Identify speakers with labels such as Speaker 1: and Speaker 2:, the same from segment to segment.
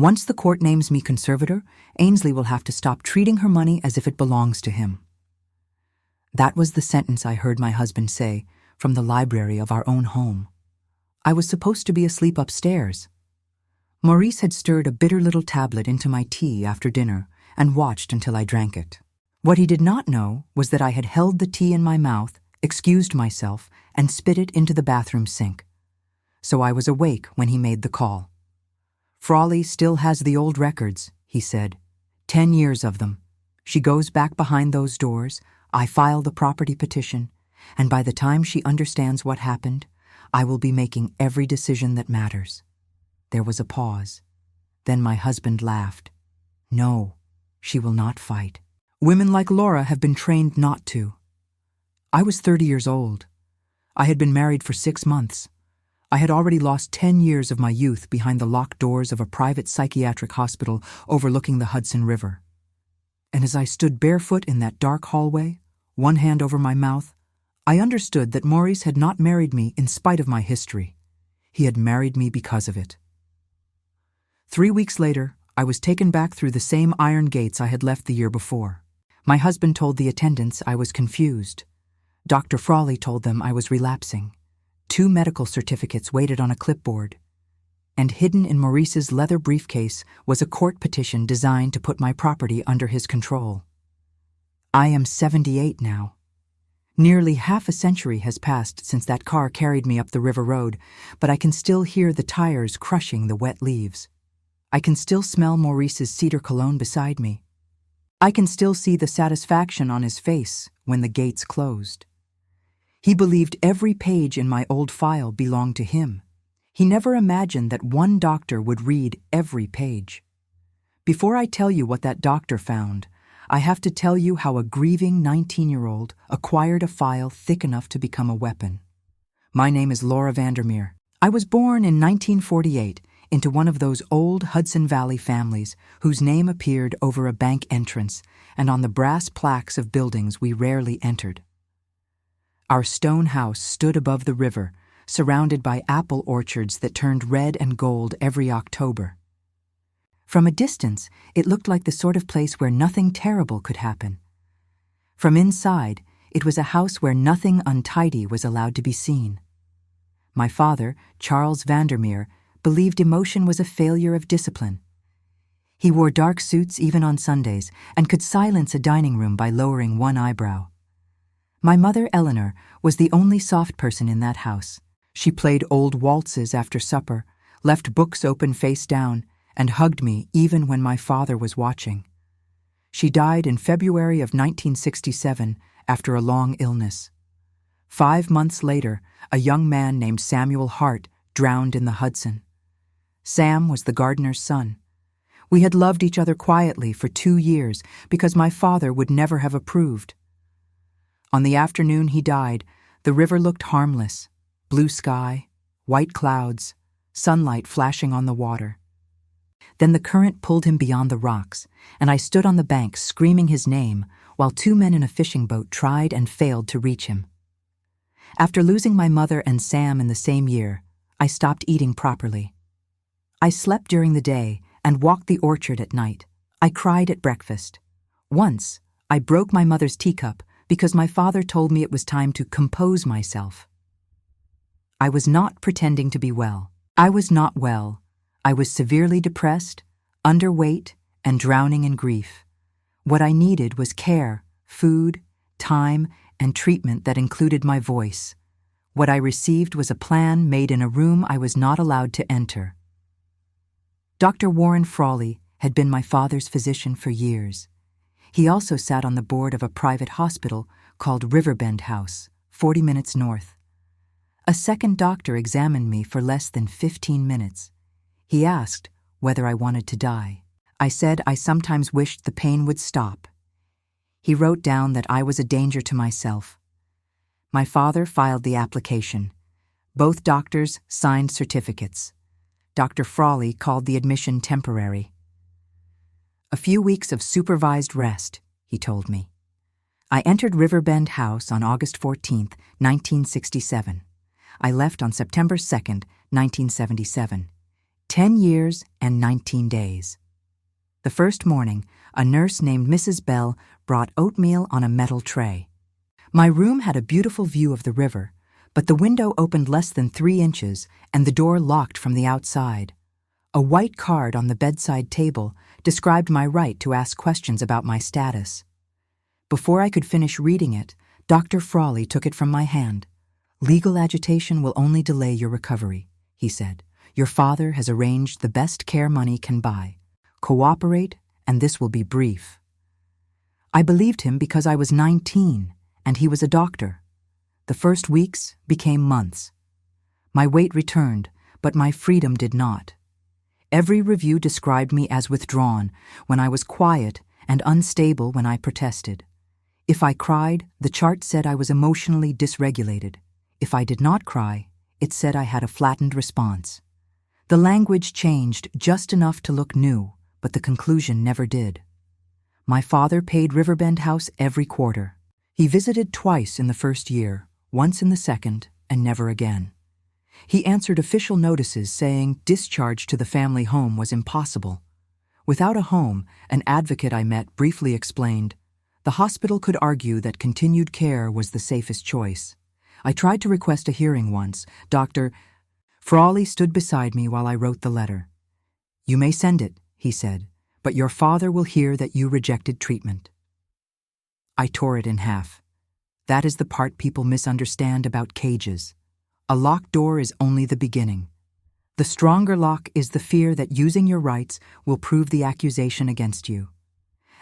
Speaker 1: Once the court names me conservator, Ainsley will have to stop treating her money as if it belongs to him. That was the sentence I heard my husband say from the library of our own home. I was supposed to be asleep upstairs. Maurice had stirred a bitter little tablet into my tea after dinner and watched until I drank it. What he did not know was that I had held the tea in my mouth, excused myself, and spit it into the bathroom sink. So I was awake when he made the call. "Frawley still has the old records," he said. 10 years of them. She goes back behind those doors, I file the property petition, and by the time she understands what happened, I will be making every decision that matters. There was a pause. Then my husband laughed. "No, she will not fight. Women like Laura have been trained not to." I was 30 years old. I had been married for 6 months. I had already lost 10 years of my youth behind the locked doors of a private psychiatric hospital overlooking the Hudson River. And as I stood barefoot in that dark hallway, one hand over my mouth, I understood that Maurice had not married me in spite of my history. He had married me because of it. 3 weeks later, I was taken back through the same iron gates I had left the year before. My husband told the attendants I was confused. Dr. Frawley told them I was relapsing. 2 medical certificates waited on a clipboard. And hidden in Maurice's leather briefcase was a court petition designed to put my property under his control. I am 78 now. Nearly half a century has passed since that car carried me up the river road, but I can still hear the tires crushing the wet leaves. I can still smell Maurice's cedar cologne beside me. I can still see the satisfaction on his face when the gates closed. He believed every page in my old file belonged to him. He never imagined that one doctor would read every page. Before I tell you what that doctor found, I have to tell you how a grieving 19-year-old acquired a file thick enough to become a weapon. My name is Laura Vandermeer. I was born in 1948 into one of those old Hudson Valley families whose name appeared over a bank entrance and on the brass plaques of buildings we rarely entered. Our stone house stood above the river, surrounded by apple orchards that turned red and gold every October. From a distance, it looked like the sort of place where nothing terrible could happen. From inside, it was a house where nothing untidy was allowed to be seen. My father, Charles Vandermeer, believed emotion was a failure of discipline. He wore dark suits even on Sundays and could silence a dining room by lowering one eyebrow. My mother, Eleanor, was the only soft person in that house. She played old waltzes after supper, left books open face down, and hugged me even when my father was watching. She died in February of 1967 after a long illness. 5 months later, a young man named Samuel Hart drowned in the Hudson. Sam was the gardener's son. We had loved each other quietly for 2 years because my father would never have approved. On the afternoon he died, the river looked harmless. Blue sky, white clouds, sunlight flashing on the water. Then the current pulled him beyond the rocks, and I stood on the bank screaming his name while 2 men in a fishing boat tried and failed to reach him. After losing my mother and Sam in the same year, I stopped eating properly. I slept during the day and walked the orchard at night. I cried at breakfast. Once, I broke my mother's teacup because my father told me it was time to compose myself. I was not pretending to be well. I was not well. I was severely depressed, underweight, and drowning in grief. What I needed was care, food, time, and treatment that included my voice. What I received was a plan made in a room I was not allowed to enter. Dr. Warren Frawley had been my father's physician for years. He also sat on the board of a private hospital called Riverbend House, 40 minutes north. A second doctor examined me for less than 15 minutes. He asked whether I wanted to die. I said I sometimes wished the pain would stop. He wrote down that I was a danger to myself. My father filed the application. Both doctors signed certificates. Dr. Frawley called the admission temporary. A few weeks of supervised rest, he told me. I entered Riverbend House on August 14, 1967. I left on September 2, 1977. 10 years and 19 days. The first morning, a nurse named Mrs. Bell brought oatmeal on a metal tray. My room had a beautiful view of the river, but the window opened less than 3 inches and the door locked from the outside. A white card on the bedside table described my right to ask questions about my status. Before I could finish reading it, Dr. Frawley took it from my hand. "Legal agitation will only delay your recovery," he said. "Your father has arranged the best care money can buy. Cooperate, and this will be brief." I believed him because I was 19, and he was a doctor. The first weeks became months. My weight returned, but my freedom did not. Every review described me as withdrawn when I was quiet and unstable when I protested. If I cried, the chart said I was emotionally dysregulated. If I did not cry, it said I had a flattened response. The language changed just enough to look new, but the conclusion never did. My father paid Riverbend House every quarter. He visited twice in the first year, once in the second, and never again. He answered official notices saying discharge to the family home was impossible. Without a home, an advocate I met briefly explained, the hospital could argue that continued care was the safest choice. I tried to request a hearing once. Dr. Frawley stood beside me while I wrote the letter. "You may send it," he said, "but your father will hear that you rejected treatment." I tore it in half. That is the part people misunderstand about cages. A locked door is only the beginning. The stronger lock is the fear that using your rights will prove the accusation against you.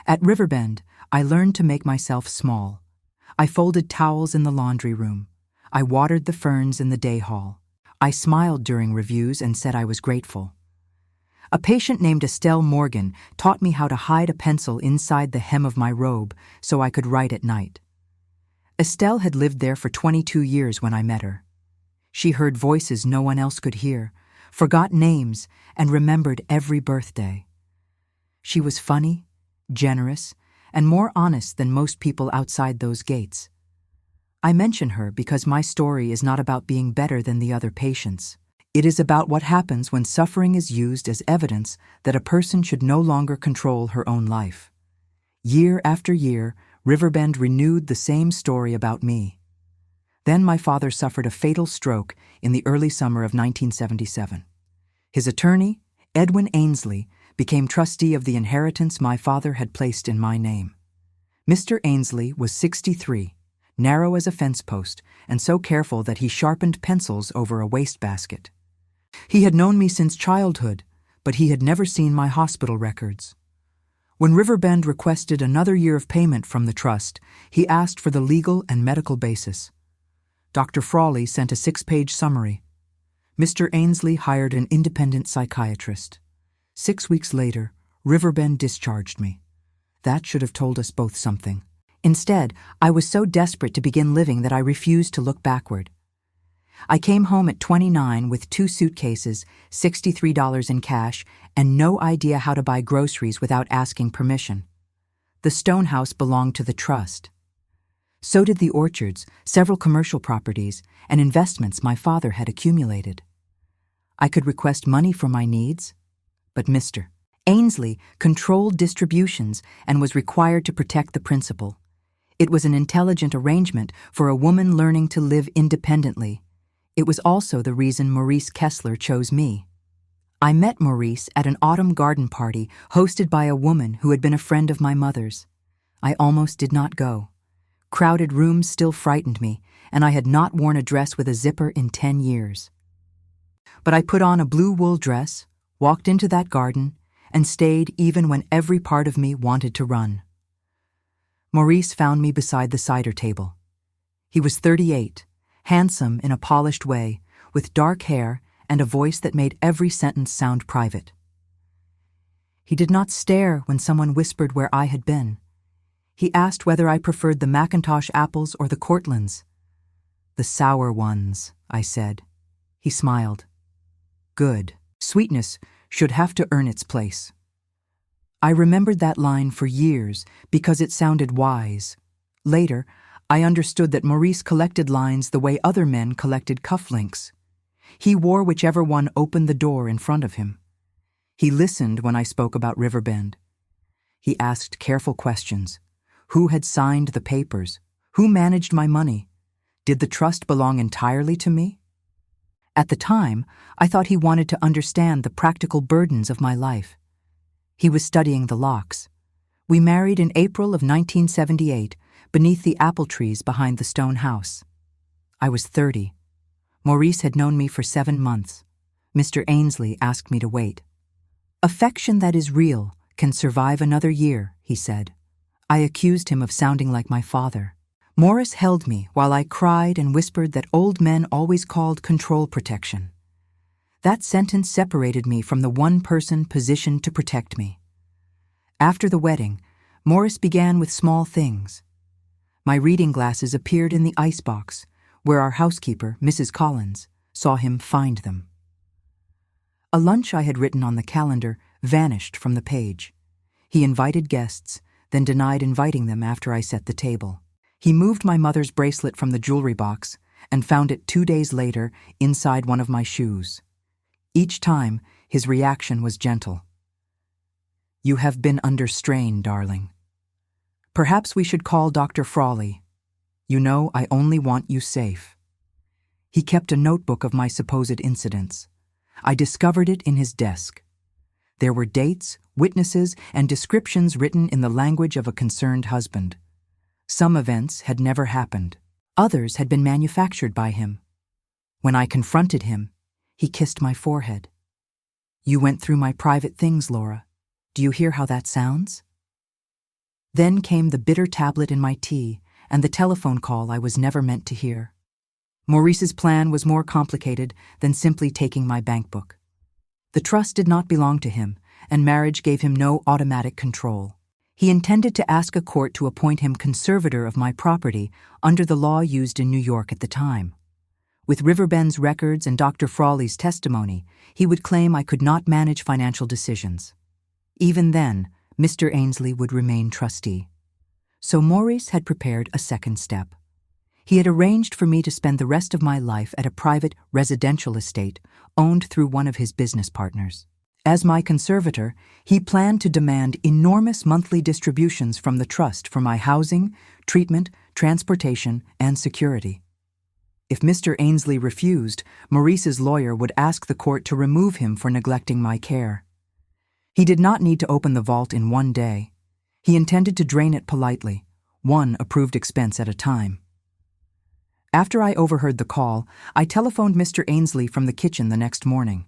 Speaker 1: At Riverbend, I learned to make myself small. I folded towels in the laundry room. I watered the ferns in the day hall. I smiled during reviews and said I was grateful. A patient named Estelle Morgan taught me how to hide a pencil inside the hem of my robe so I could write at night. Estelle had lived there for 22 years when I met her. She heard voices no one else could hear, forgot names, and remembered every birthday. She was funny, generous, and more honest than most people outside those gates. I mention her because my story is not about being better than the other patients. It is about what happens when suffering is used as evidence that a person should no longer control her own life. Year after year, Riverbend renewed the same story about me. Then my father suffered a fatal stroke in the early summer of 1977. His attorney, Edwin Ainsley, became trustee of the inheritance my father had placed in my name. Mr. Ainsley was 63, narrow as a fence post, and so careful that he sharpened pencils over a wastebasket. He had known me since childhood, but he had never seen my hospital records. When Riverbend requested another year of payment from the trust, he asked for the legal and medical basis. Dr. Frawley sent a 6-page summary. Mr. Ainsley hired an independent psychiatrist. 6 weeks later, Riverbend discharged me. That should have told us both something. Instead, I was so desperate to begin living that I refused to look backward. I came home at 29 with 2 suitcases, $63 in cash, and no idea how to buy groceries without asking permission. The stone house belonged to the trust. So did the orchards, several commercial properties, and investments my father had accumulated. I could request money for my needs, but Mr. Ainsley controlled distributions and was required to protect the principal. It was an intelligent arrangement for a woman learning to live independently. It was also the reason Maurice Kessler chose me. I met Maurice at an autumn garden party hosted by a woman who had been a friend of my mother's. I almost did not go. Crowded rooms still frightened me, and I had not worn a dress with a zipper in 10 years. But I put on a blue wool dress, walked into that garden, and stayed even when every part of me wanted to run. Maurice found me beside the cider table. He was 38, handsome in a polished way, with dark hair and a voice that made every sentence sound private. He did not stare when someone whispered where I had been. He asked whether I preferred the Macintosh apples or the Cortlands. "The sour ones," I said. He smiled. "Good. Sweetness should have to earn its place." I remembered that line for years because it sounded wise. Later, I understood that Maurice collected lines the way other men collected cufflinks. He wore whichever one opened the door in front of him. He listened when I spoke about Riverbend. He asked careful questions. Who had signed the papers? Who managed my money? Did the trust belong entirely to me? At the time, I thought he wanted to understand the practical burdens of my life. He was studying the locks. We married in April of 1978 beneath the apple trees behind the stone house. I was 30. Maurice had known me for 7 months. Mr. Ainsley asked me to wait. "Affection that is real can survive another year," he said. I accused him of sounding like my father. Maurice held me while I cried and whispered that old men always called control protection. That sentence separated me from the one person positioned to protect me. After the wedding, Maurice began with small things. My reading glasses appeared in the icebox, where our housekeeper, Mrs. Collins, saw him find them. A lunch I had written on the calendar vanished from the page. He invited guests, then denied inviting them after I set the table. He moved my mother's bracelet from the jewelry box and found it 2 days later inside one of my shoes. Each time, his reaction was gentle. "You have been under strain, darling. Perhaps we should call Dr. Frawley. You know I only want you safe." He kept a notebook of my supposed incidents. I discovered it in his desk. There were dates, witnesses, and descriptions written in the language of a concerned husband. Some events had never happened. Others had been manufactured by him. When I confronted him, he kissed my forehead. "You went through my private things, Laura. Do you hear how that sounds?" Then came the bitter tablet in my tea and the telephone call I was never meant to hear. Maurice's plan was more complicated than simply taking my bank book. The trust did not belong to him, and marriage gave him no automatic control. He intended to ask a court to appoint him conservator of my property under the law used in New York at the time. With Riverbend's records and Dr. Frawley's testimony, he would claim I could not manage financial decisions. Even then, Mr. Ainsley would remain trustee. So Maurice had prepared a second step. He had arranged for me to spend the rest of my life at a private residential estate owned through one of his business partners. As my conservator, he planned to demand enormous monthly distributions from the trust for my housing, treatment, transportation, and security. If Mr. Ainsley refused, Maurice's lawyer would ask the court to remove him for neglecting my care. He did not need to open the vault in one day. He intended to drain it politely, one approved expense at a time. After I overheard the call, I telephoned Mr. Ainsley from the kitchen the next morning.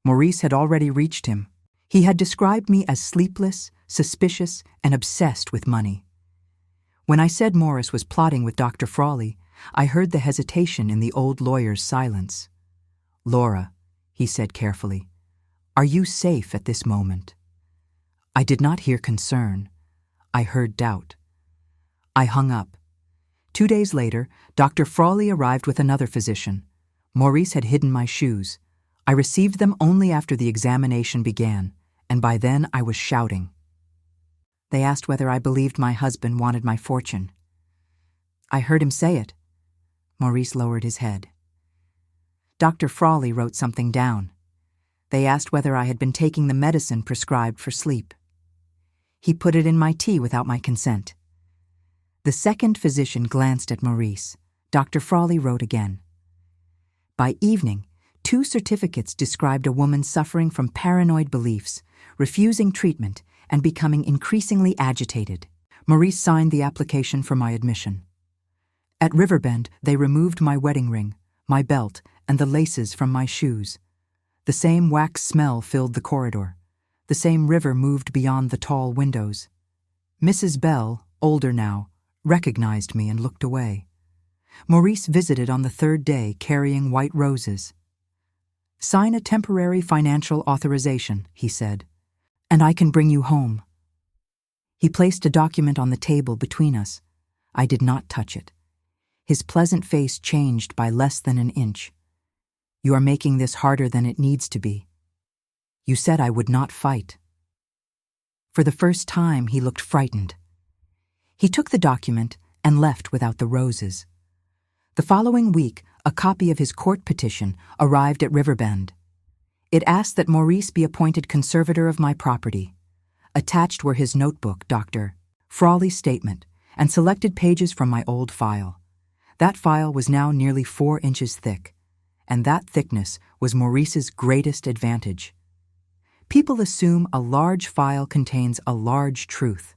Speaker 1: Maurice had already reached him. He had described me as sleepless, suspicious, and obsessed with money. When I said Maurice was plotting with Dr. Frawley, I heard the hesitation in the old lawyer's silence. "Laura," he said carefully, "are you safe at this moment?" I did not hear concern. I heard doubt. I hung up. 2 days later, Dr. Frawley arrived with another physician. Maurice had hidden my shoes. I received them only after the examination began, and by then I was shouting. They asked whether I believed my husband wanted my fortune. I heard him say it. Maurice lowered his head. Dr. Frawley wrote something down. They asked whether I had been taking the medicine prescribed for sleep. He put it in my tea without my consent. The second physician glanced at Maurice. Dr. Frawley wrote again. By evening, 2 certificates described a woman suffering from paranoid beliefs, refusing treatment, and becoming increasingly agitated. Maurice signed the application for my admission. At Riverbend, they removed my wedding ring, my belt, and the laces from my shoes. The same wax smell filled the corridor. The same river moved beyond the tall windows. Mrs. Bell, older now, recognized me and looked away. Maurice visited on the 3rd day carrying white roses. "Sign a temporary financial authorization," he said, "and I can bring you home." He placed a document on the table between us. I did not touch it. His pleasant face changed by less than an inch. "You are making this harder than it needs to be. You said I would not fight." For the first time, he looked frightened. He took the document and left without the roses. The following week, a copy of his court petition arrived at Riverbend. It asked that Maurice be appointed conservator of my property. Attached were his notebook, Dr. Frawley's statement, and selected pages from my old file. That file was now nearly 4 inches thick, and that thickness was Maurice's greatest advantage. People assume a large file contains a large truth.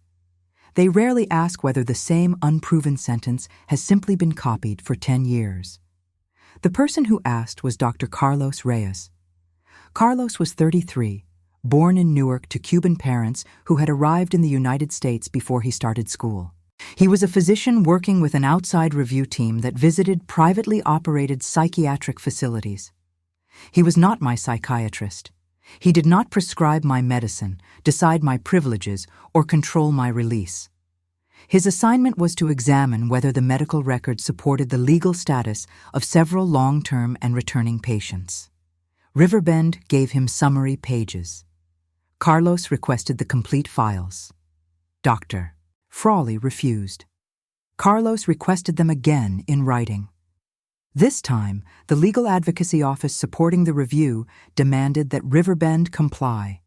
Speaker 1: They rarely ask whether the same unproven sentence has simply been copied for 10 years. The person who asked was Dr. Carlos Reyes. Carlos was 33, born in Newark to Cuban parents who had arrived in the United States before he started school. He was a physician working with an outside review team that visited privately operated psychiatric facilities. He was not my psychiatrist. He did not prescribe my medicine, decide my privileges, or control my release. His assignment was to examine whether the medical record supported the legal status of several long-term and returning patients. Riverbend gave him summary pages. Carlos requested the complete files. Dr. Frawley refused. Carlos requested them again in writing. This time, the legal advocacy office supporting the review demanded that Riverbend comply.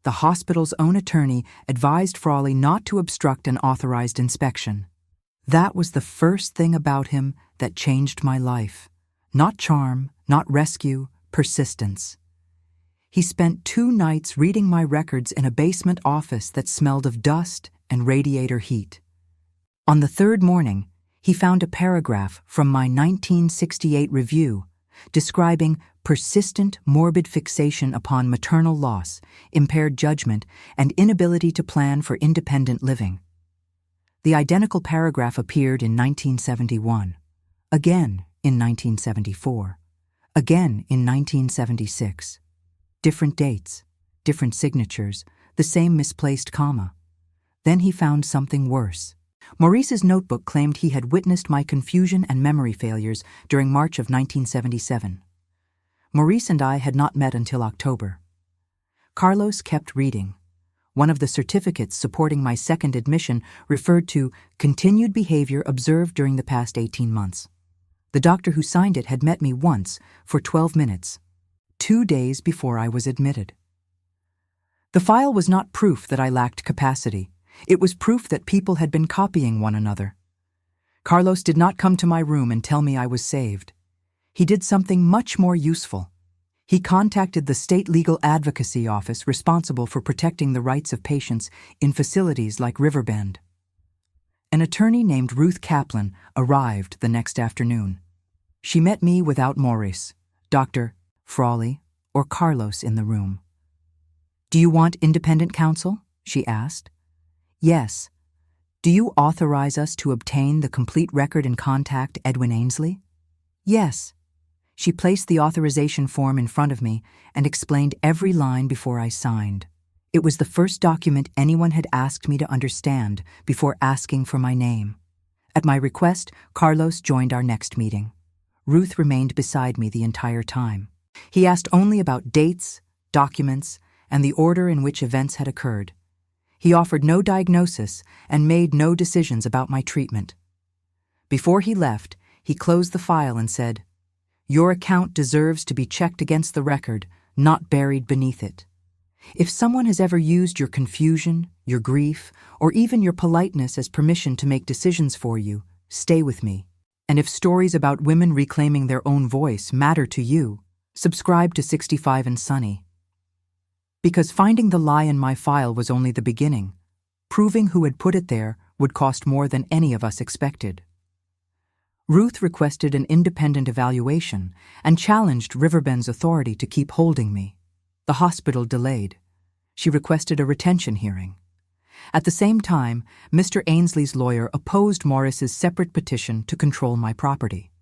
Speaker 1: The hospital's own attorney advised Frawley not to obstruct an authorized inspection. That was the first thing about him that changed my life. Not charm, not rescue, persistence. He spent 2 nights reading my records in a basement office that smelled of dust and radiator heat. On the 3rd morning, he found a paragraph from my 1968 review describing persistent morbid fixation upon maternal loss, impaired judgment, and inability to plan for independent living. The identical paragraph appeared in 1971, again in 1974, again in 1976. Different dates, different signatures, the same misplaced comma. Then he found something worse. Maurice's notebook claimed he had witnessed my confusion and memory failures during March of 1977. Maurice and I had not met until October. Carlos kept reading. One of the certificates supporting my second admission referred to continued behavior observed during the past 18 months. The doctor who signed it had met me once for 12 minutes, 2 days before I was admitted. The file was not proof that I lacked capacity. It was proof that people had been copying one another. Carlos did not come to my room and tell me I was saved. He did something much more useful. He contacted the state legal advocacy office responsible for protecting the rights of patients in facilities like Riverbend. An attorney named Ruth Kaplan arrived the next afternoon. She met me without Maurice, Dr. Frawley, or Carlos in the room. "Do you want independent counsel?" she asked. "Yes. Do you authorize us to obtain the complete record and contact Edwin Ainsley?" "Yes." She placed the authorization form in front of me and explained every line before I signed. It was the first document anyone had asked me to understand before asking for my name. At my request, Carlos joined our next meeting. Ruth remained beside me the entire time. He asked only about dates, documents, and the order in which events had occurred. He offered no diagnosis and made no decisions about my treatment. Before he left, he closed the file and said, "Your account deserves to be checked against the record, not buried beneath it. If someone has ever used your confusion, your grief, or even your politeness as permission to make decisions for you, stay with me. And if stories about women reclaiming their own voice matter to you, subscribe to 65 and Sunny." Because finding the lie in my file was only the beginning. Proving who had put it there would cost more than any of us expected. Ruth requested an independent evaluation and challenged Riverbend's authority to keep holding me. The hospital delayed. She requested a retention hearing. At the same time, Mr. Ainsley's lawyer opposed Maurice's separate petition to control my property.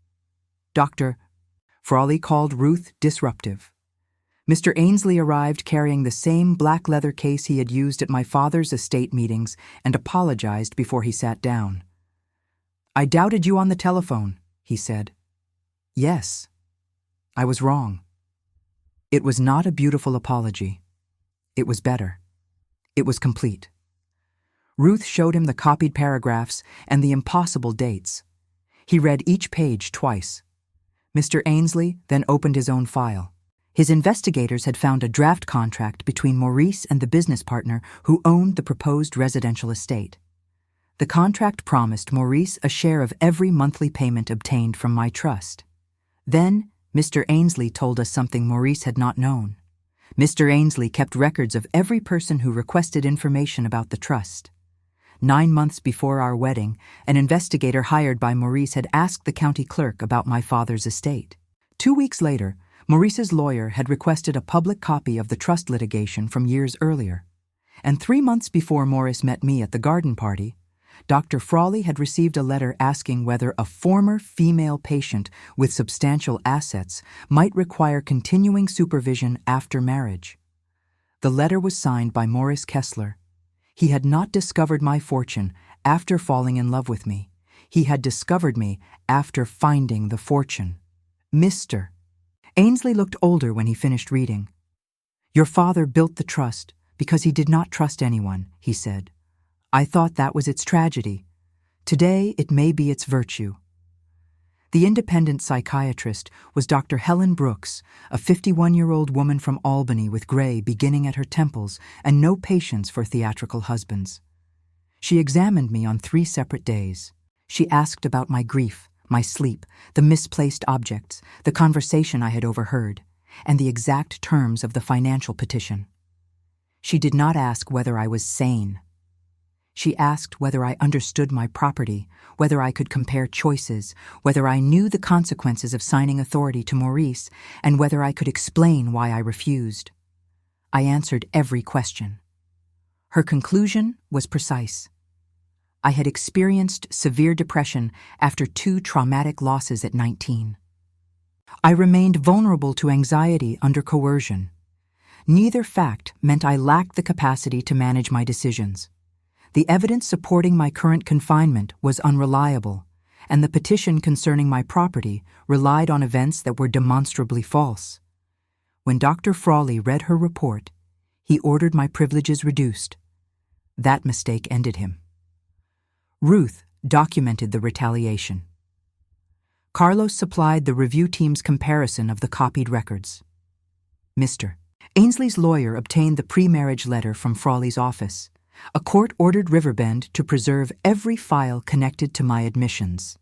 Speaker 1: Dr. Frawley called Ruth disruptive. Mr. Ainsley arrived carrying the same black leather case he had used at my father's estate meetings and apologized before he sat down. "I doubted you on the telephone," he said. "Yes, I was wrong." It was not a beautiful apology. It was better. It was complete. Ruth showed him the copied paragraphs and the impossible dates. He read each page twice. Mr. Ainsley then opened his own file. His investigators had found a draft contract between Maurice and the business partner who owned the proposed residential estate. The contract promised Maurice a share of every monthly payment obtained from my trust. Then, Mr. Ainsley told us something Maurice had not known. Mr. Ainsley kept records of every person who requested information about the trust. 9 months before our wedding, an investigator hired by Maurice had asked the county clerk about my father's estate. 2 weeks later, Maurice's lawyer had requested a public copy of the trust litigation from years earlier. And 3 months before Maurice met me at the garden party, Dr. Frawley had received a letter asking whether a former female patient with substantial assets might require continuing supervision after marriage. The letter was signed by Maurice Kessler. He had not discovered my fortune after falling in love with me. He had discovered me after finding the fortune. Mr. Ainsley looked older when he finished reading. "Your father built the trust because he did not trust anyone," he said. "I thought that was its tragedy. Today it may be its virtue." The independent psychiatrist was Dr. Helen Brooks, a 51-year-old woman from Albany with gray beginning at her temples and no patience for theatrical husbands. She examined me on 3 separate days. She asked about my grief, my sleep, the misplaced objects, the conversation I had overheard, and the exact terms of the financial petition. She did not ask whether I was sane. She asked whether I understood my property, whether I could compare choices, whether I knew the consequences of signing authority to Maurice, and whether I could explain why I refused. I answered every question. Her conclusion was precise. I had experienced severe depression after 2 traumatic losses at 19. I remained vulnerable to anxiety under coercion. Neither fact meant I lacked the capacity to manage my decisions. The evidence supporting my current confinement was unreliable, and the petition concerning my property relied on events that were demonstrably false. When Dr. Frawley read her report, he ordered my privileges reduced. That mistake ended him. Ruth documented the retaliation. Carlos supplied the review team's comparison of the copied records. Mr. Ainsley's lawyer obtained the pre-marriage letter from Frawley's office. A court ordered Riverbend to preserve every file connected to my admissions.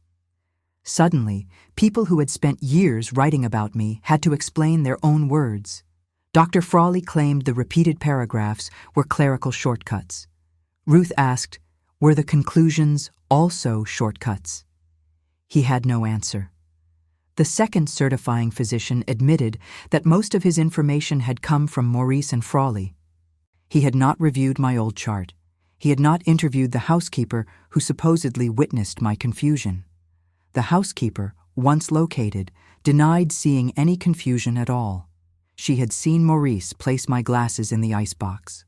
Speaker 1: Suddenly, people who had spent years writing about me had to explain their own words. Dr. Frawley claimed the repeated paragraphs were clerical shortcuts. Ruth asked, were the conclusions also shortcuts? He had no answer. The second certifying physician admitted that most of his information had come from Maurice and Frawley. He had not reviewed my old chart. He had not interviewed the housekeeper who supposedly witnessed my confusion. The housekeeper, once located, denied seeing any confusion at all. She had seen Maurice place my glasses in the icebox.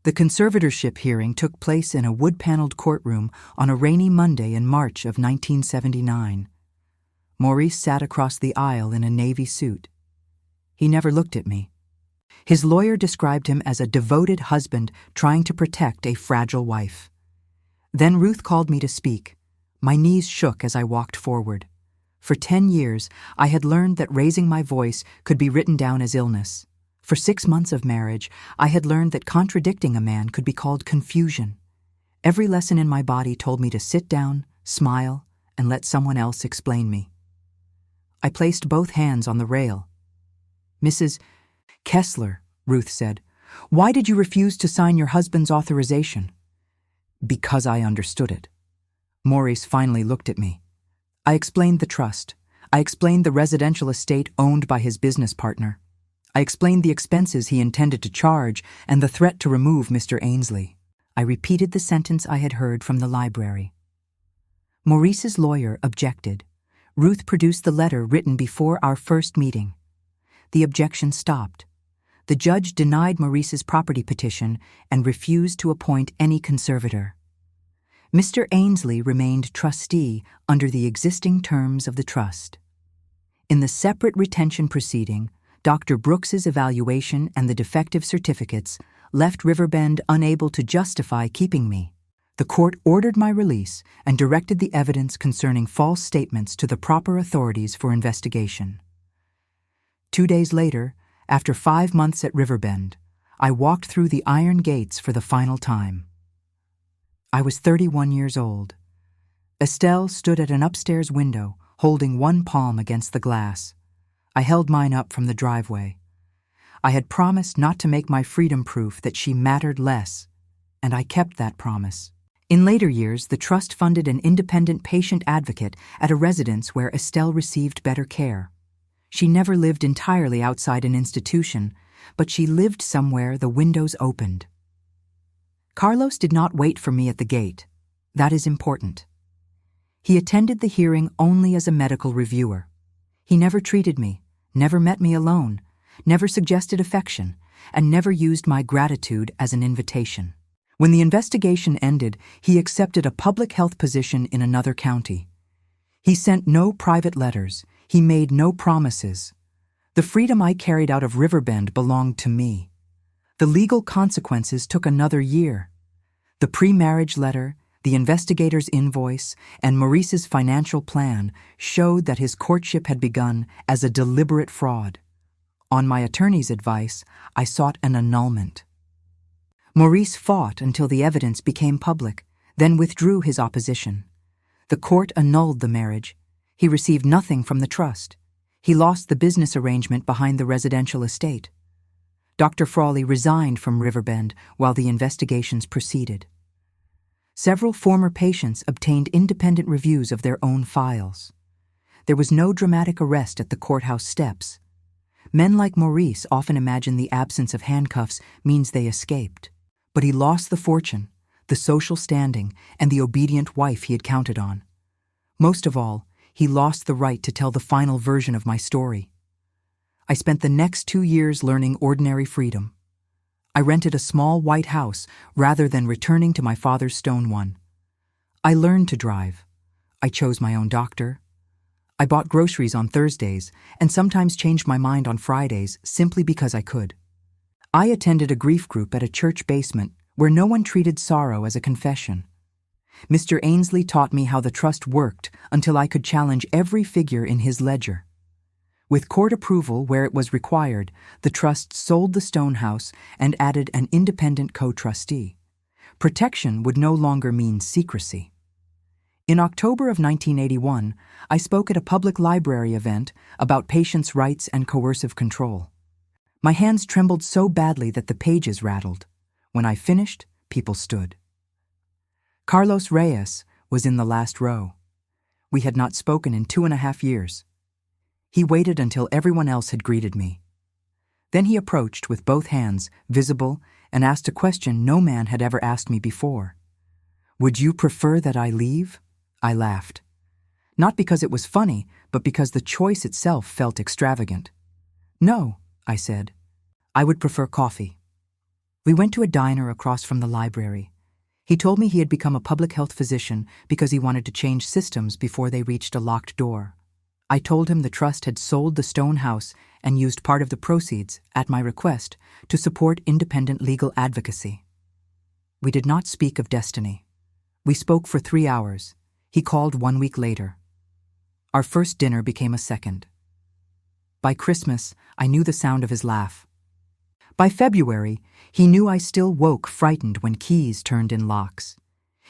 Speaker 1: The conservatorship hearing took place in a wood-paneled courtroom on a rainy Monday in March of 1979. Maurice sat across the aisle in a navy suit. He never looked at me. His lawyer described him as a devoted husband trying to protect a fragile wife. Then Ruth called me to speak. My knees shook as I walked forward. For 10 years, I had learned that raising my voice could be written down as illness. For 6 months of marriage, I had learned that contradicting a man could be called confusion. Every lesson in my body told me to sit down, smile, and let someone else explain me. I placed both hands on the rail. "Mrs. Kessler," Ruth said, "why did you refuse to sign your husband's authorization?" "Because I understood it." Maurice finally looked at me. I explained the trust. I explained the residential estate owned by his business partner. I explained the expenses he intended to charge and the threat to remove Mr. Ainsley. I repeated the sentence I had heard from the library. Maurice's lawyer objected. Ruth produced the letter written before our first meeting. The objection stopped. The judge denied Maurice's property petition and refused to appoint any conservator. Mr. Ainsley remained trustee under the existing terms of the trust. In the separate retention proceeding, Dr. Brooks's evaluation and the defective certificates left Riverbend unable to justify keeping me. The court ordered my release and directed the evidence concerning false statements to the proper authorities for investigation. 2 days later, after 5 months at Riverbend, I walked through the iron gates for the final time. I was 31 years old. Estelle stood at an upstairs window, holding one palm against the glass. I held mine up from the driveway. I had promised not to make my freedom proof that she mattered less, and I kept that promise. In later years, the trust funded an independent patient advocate at a residence where Estelle received better care. She never lived entirely outside an institution, but she lived somewhere the windows opened. Carlos did not wait for me at the gate. That is important. He attended the hearing only as a medical reviewer. He never treated me, never met me alone, never suggested affection, and never used my gratitude as an invitation. When the investigation ended, he accepted a public health position in another county. He sent no private letters. He made no promises. The freedom I carried out of Riverbend belonged to me. The legal consequences took another year. The pre-marriage letter, the investigator's invoice, and Maurice's financial plan showed that his courtship had begun as a deliberate fraud. On my attorney's advice, I sought an annulment. Maurice fought until the evidence became public, then withdrew his opposition. The court annulled the marriage. He received nothing from the trust. He lost the business arrangement behind the residential estate. Dr. Frawley resigned from Riverbend while the investigations proceeded. Several former patients obtained independent reviews of their own files. There was no dramatic arrest at the courthouse steps. Men like Maurice often imagine the absence of handcuffs means they escaped. But he lost the fortune, the social standing, and the obedient wife he had counted on. Most of all, he lost the right to tell the final version of my story. I spent the next 2 years learning ordinary freedom. I rented a small white house rather than returning to my father's stone one. I learned to drive. I chose my own doctor. I bought groceries on Thursdays and sometimes changed my mind on Fridays simply because I could. I attended a grief group at a church basement where no one treated sorrow as a confession. Mr. Ainsley taught me how the trust worked until I could challenge every figure in his ledger. With court approval where it was required, the trust sold the stone house and added an independent co-trustee. Protection would no longer mean secrecy. In October of 1981, I spoke at a public library event about patients' rights and coercive control. My hands trembled so badly that the pages rattled. When I finished, people stood. Carlos Reyes was in the last row. We had not spoken in 2.5 years. He waited until everyone else had greeted me. Then he approached with both hands visible and asked a question no man had ever asked me before. "Would you prefer that I leave?" I laughed. Not because it was funny, but because the choice itself felt extravagant. "No," I said. "I would prefer coffee." We went to a diner across from the library. He told me he had become a public health physician because he wanted to change systems before they reached a locked door. I told him the trust had sold the stone house and used part of the proceeds, at my request, to support independent legal advocacy. We did not speak of destiny. We spoke for 3 hours. He called 1 week later. Our first dinner became a second. By Christmas, I knew the sound of his laugh. By February, he knew I still woke frightened when keys turned in locks.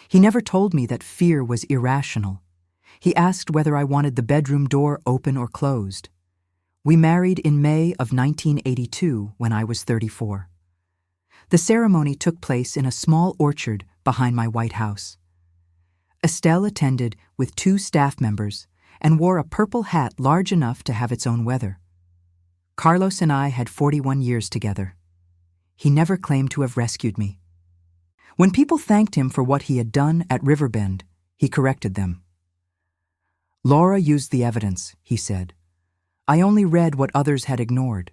Speaker 1: He never told me that fear was irrational. He asked whether I wanted the bedroom door open or closed. We married in May of 1982 when I was 34. The ceremony took place in a small orchard behind my white house. Estelle attended with 2 staff members and wore a purple hat large enough to have its own weather. Carlos and I had 41 years together. He never claimed to have rescued me. When people thanked him for what he had done at Riverbend, he corrected them. "Laura used the evidence," he said. "I only read what others had ignored."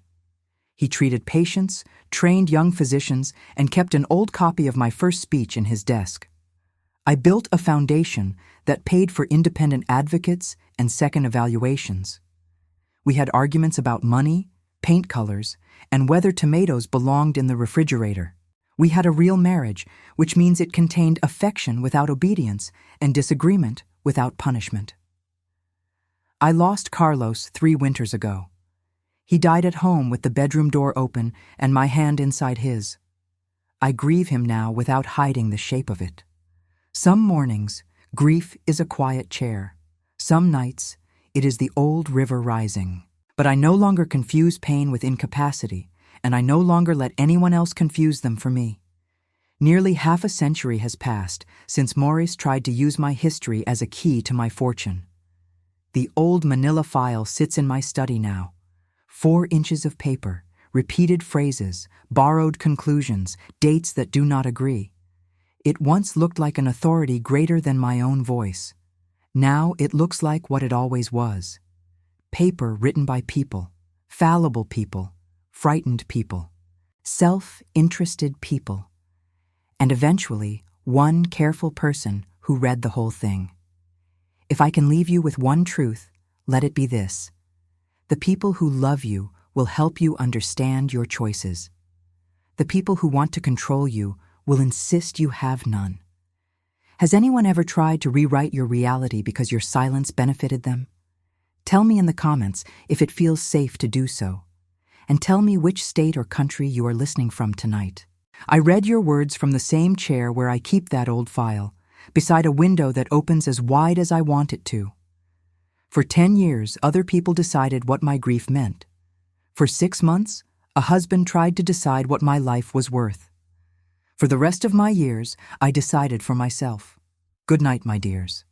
Speaker 1: He treated patients, trained young physicians, and kept an old copy of my first speech in his desk. I built a foundation that paid for independent advocates and second evaluations. We had arguments about money, paint colors, and whether tomatoes belonged in the refrigerator. We had a real marriage, which means it contained affection without obedience and disagreement without punishment. I lost Carlos 3 winters ago. He died at home with the bedroom door open and my hand inside his. I grieve him now without hiding the shape of it. Some mornings, grief is a quiet chair. Some nights, it is the old river rising. But I no longer confuse pain with incapacity, and I no longer let anyone else confuse them for me. Nearly half a century has passed since Maurice tried to use my history as a key to my fortune. The old manila file sits in my study now. 4 inches of paper, repeated phrases, borrowed conclusions, dates that do not agree. It once looked like an authority greater than my own voice. Now it looks like what it always was. Paper written by people, fallible people, frightened people, self-interested people, and eventually one careful person who read the whole thing. If I can leave you with one truth, let it be this. The people who love you will help you understand your choices. The people who want to control you will insist you have none. Has anyone ever tried to rewrite your reality because your silence benefited them? Tell me in the comments if it feels safe to do so. And tell me which state or country you are listening from tonight. I read your words from the same chair where I keep that old file, beside a window that opens as wide as I want it to. For 10 years, other people decided what my grief meant. For 6 months, a husband tried to decide what my life was worth. For the rest of my years, I decided for myself. Good night, my dears.